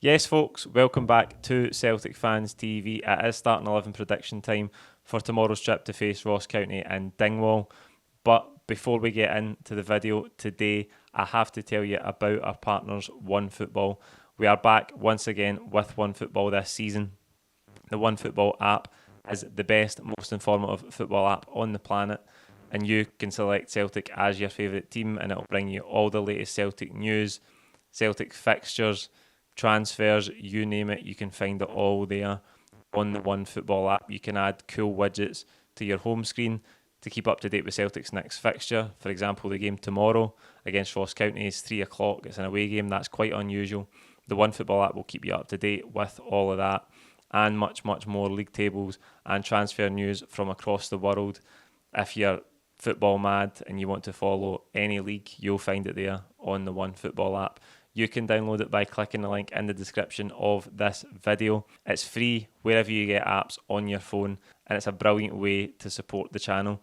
Yes, folks, welcome back to Celtic Fans TV. It is starting 11 prediction time for tomorrow's trip to face Ross County and Dingwall. But before we get into the video today, I have to tell you about our partners, OneFootball. We are back once again with OneFootball this season. The OneFootball app is the best, most informative football app on the planet, and you can select Celtic as your favourite team, and it'll bring you all the latest Celtic news, Celtic fixtures, transfers, you name it, you can find it all there on the OneFootball app. You can add cool widgets to your home screen to keep up to date with Celtic's next fixture. For example, the game tomorrow against Ross County is 3 o'clock. It's an away game. That's quite unusual. The OneFootball app will keep you up to date with all of that and much, much more league tables and transfer news from across the world. If you're football mad and you want to follow any league, you'll find it there on the OneFootball app. You can download it by clicking the link in the description of this video. It's free wherever you get apps on your phone, and it's a brilliant way to support the channel.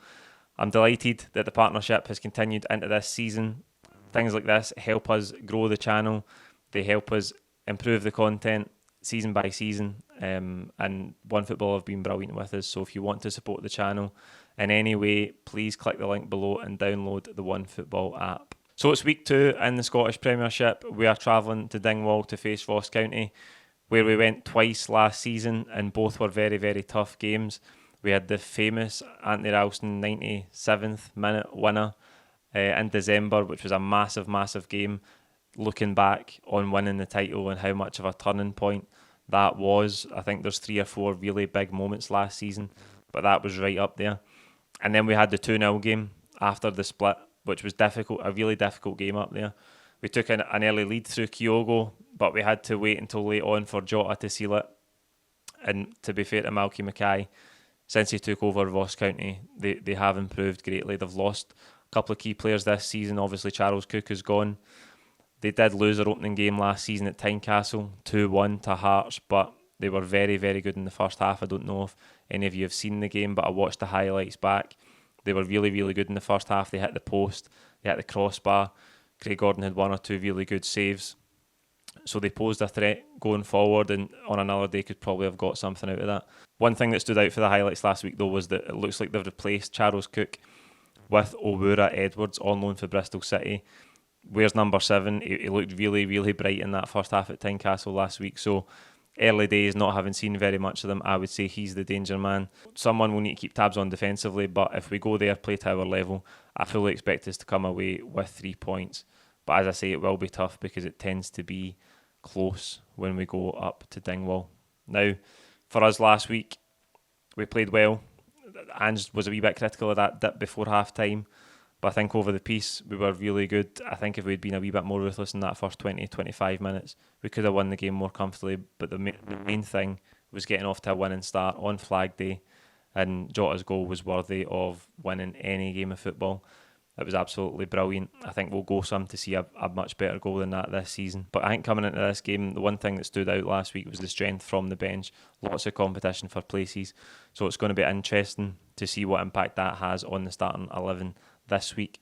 I'm delighted that the partnership has continued into this season. Things like this help us grow the channel. They help us improve the content season by season, and OneFootball have been brilliant with us. So if you want to support the channel in any way, please click the link below and download the OneFootball app. So it's week 2 in the Scottish Premiership. We are travelling to Dingwall to face Ross County, where we went twice last season, and both were very, very tough games. We had the famous Anthony Ralston 97th minute winner in December, which was a massive, massive game. Looking back on winning the title and how much of a turning point that was, I think there's 3 or 4 really big moments last season, but that was right up there. And then we had the 2-0 game after the split, which was difficult, a really difficult game up there. We took an early lead through Kyogo, but we had to wait until late on for Jota to seal it. And to be fair to Malky Mackay, since he took over Ross County, they have improved greatly. They've lost a couple of key players this season. Obviously, Charles Cook is gone. They did lose their opening game last season at Tynecastle, 2-1 to Hearts, but they were very, very good in the first half. I don't know if any of you have seen the game, but I watched the highlights back. They were really, really good in the first half. They hit the post, they hit the crossbar. Craig Gordon had 1 or 2 really good saves. So they posed a threat going forward, and on another day could probably have got something out of that. One thing that stood out for the highlights last week, though, was that it looks like they've replaced Charles Cook with Owura Edwards on loan for Bristol City. Where's number 7? He looked really, really bright in that first half at Tynecastle last week. So early days, not having seen very much of them, I would say he's the danger man. Someone we'll need to keep tabs on defensively, but if we go there, play to our level, I fully expect us to come away with 3 points. But as I say, it will be tough because it tends to be close when we go up to Dingwall. Now, for us last week, we played well. Ange was a wee bit critical of that dip before half-time, but I think over the piece, we were really good. I think if we'd been a wee bit more ruthless in that first 20-25 minutes, we could have won the game more comfortably. But the main thing was getting off to a winning start on Flag Day, and Jota's goal was worthy of winning any game of football. It was absolutely brilliant. I think we'll go some to see a much better goal than that this season. But I think coming into this game, the one thing that stood out last week was the strength from the bench. Lots of competition for places. So it's going to be interesting to see what impact that has on the starting 11 this week.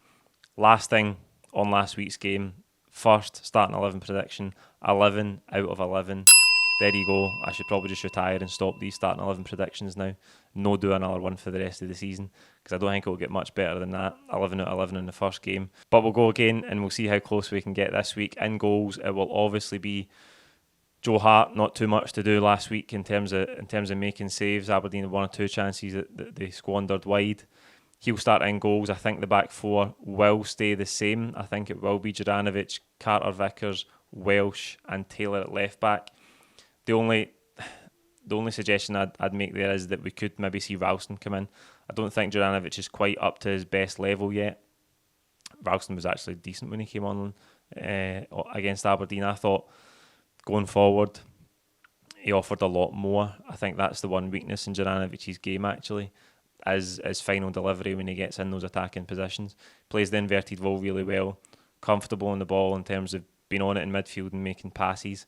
Last thing on last week's game, first starting 11 prediction, 11 out of 11. There you go. I should probably just retire and stop these starting 11 predictions now. No do another one for the rest of the season, because I don't think it will get much better than that. 11 out of 11 in the first game. But we'll go again and we'll see how close we can get this week. In goals, it will obviously be Joe Hart. Not too much to do last week in terms of making saves. Aberdeen had 1 or 2 chances that they squandered wide. He'll start in goals. I think the back 4 will stay the same. I think it will be Juranovic, Carter Vickers, Welsh and Taylor at left back. The only suggestion I'd make there is that we could maybe see Ralston come in. I don't think Juranovic is quite up to his best level yet. Ralston was actually decent when he came on against Aberdeen. I thought going forward he offered a lot more. I think that's the one weakness in Juranovic's game actually, is his final delivery when he gets in those attacking positions. Plays the inverted role really well, comfortable on the ball in terms of being on it in midfield and making passes.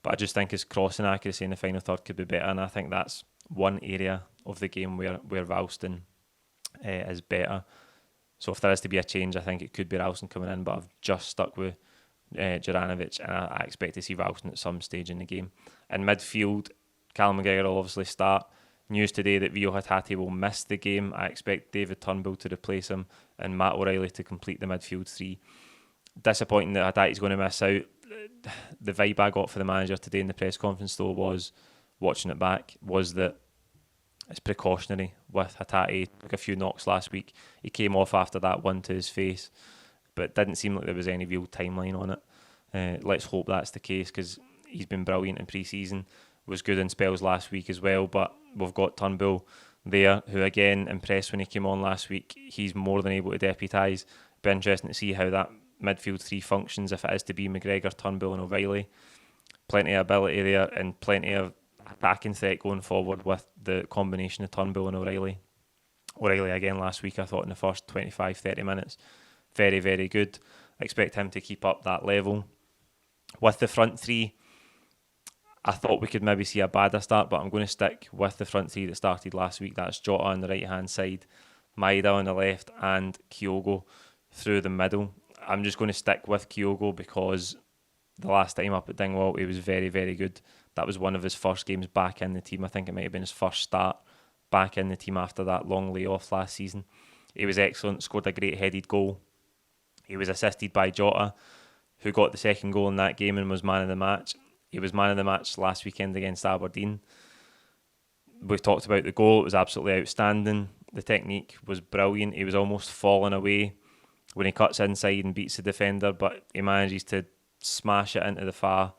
But I just think his crossing accuracy in the final third could be better, and I think that's one area of the game where Ralston is better. So if there is to be a change, I think it could be Ralston coming in, but I've just stuck with Juranovic, and I expect to see Ralston at some stage in the game. In midfield, Callum McGregor will obviously start. News today that Rio Hatate will miss the game. I expect David Turnbull to replace him and Matt O'Reilly to complete the midfield three. Disappointing that Hatate's going to miss out. The vibe I got for the manager today in the press conference, though, was, watching it back, was that it's precautionary with Hatate. Took a few knocks last week. He came off after that one to his face, but it didn't seem like there was any real timeline on it. Let's hope that's the case, because he's been brilliant in pre-season. Was good in spells last week as well, but we've got Turnbull there, who again impressed when he came on last week. He's more than able to deputise. Be interesting to see how that midfield three functions, if it is to be McGregor, Turnbull and O'Reilly. Plenty of ability there and plenty of attacking threat going forward with the combination of Turnbull and O'Reilly. O'Reilly again last week, I thought in the first 25-30 minutes, very, very good. I expect him to keep up that level. With the front three, I thought we could maybe see a Abada start, but I'm going to stick with the front three that started last week. That's Jota on the right-hand side, Maeda on the left, and Kyogo through the middle. I'm just going to stick with Kyogo because the last time up at Dingwall, he was very, very good. That was one of his first games back in the team. I think it might have been his first start back in the team after that long layoff last season. He was excellent, scored a great headed goal. He was assisted by Jota, who got the second goal in that game and was man of the match. He was man of the match last weekend against Aberdeen. We've talked about the goal. It was absolutely outstanding. The technique was brilliant. He was almost falling away when he cuts inside and beats the defender, but he manages to smash it into the far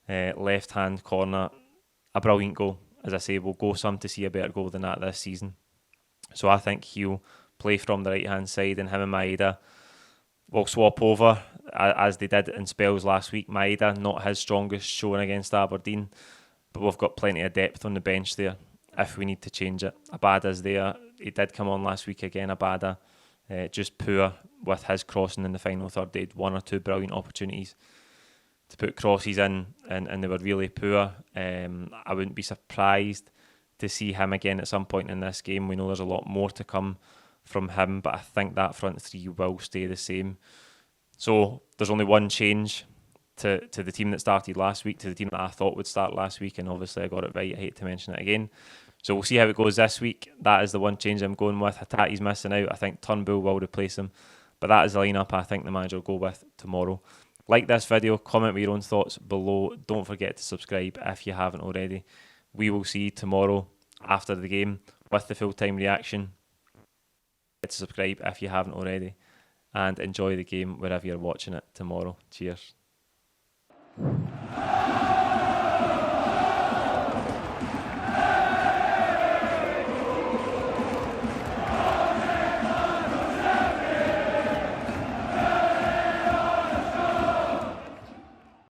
left-hand corner. A brilliant goal. As I say, we'll go some to see a better goal than that this season. So I think he'll play from the right-hand side, and him and Maeda will swap over as they did in spells last week. Maeda, not his strongest showing against Aberdeen, but we've got plenty of depth on the bench there if we need to change it. Abada's there. He did come on last week again, Abada. Just poor with his crossing in the final third. They had one or two brilliant opportunities to put crosses in, and they were really poor. I wouldn't be surprised to see him again at some point in this game. We know there's a lot more to come from him, but I think that front three will stay the same. So there's only one change to the team that started last week, to the team that I thought would start last week, and obviously I got it right. I hate to mention it again. So we'll see how it goes this week. That is the one change I'm going with. Hatate's missing out. I think Turnbull will replace him, but that is the lineup I think the manager will go with tomorrow. Like this video, comment with your own thoughts below. Don't forget to subscribe if you haven't already. We will see you tomorrow after the game with the full-time reaction. To subscribe if you haven't already, and enjoy the game wherever you're watching it tomorrow. Cheers.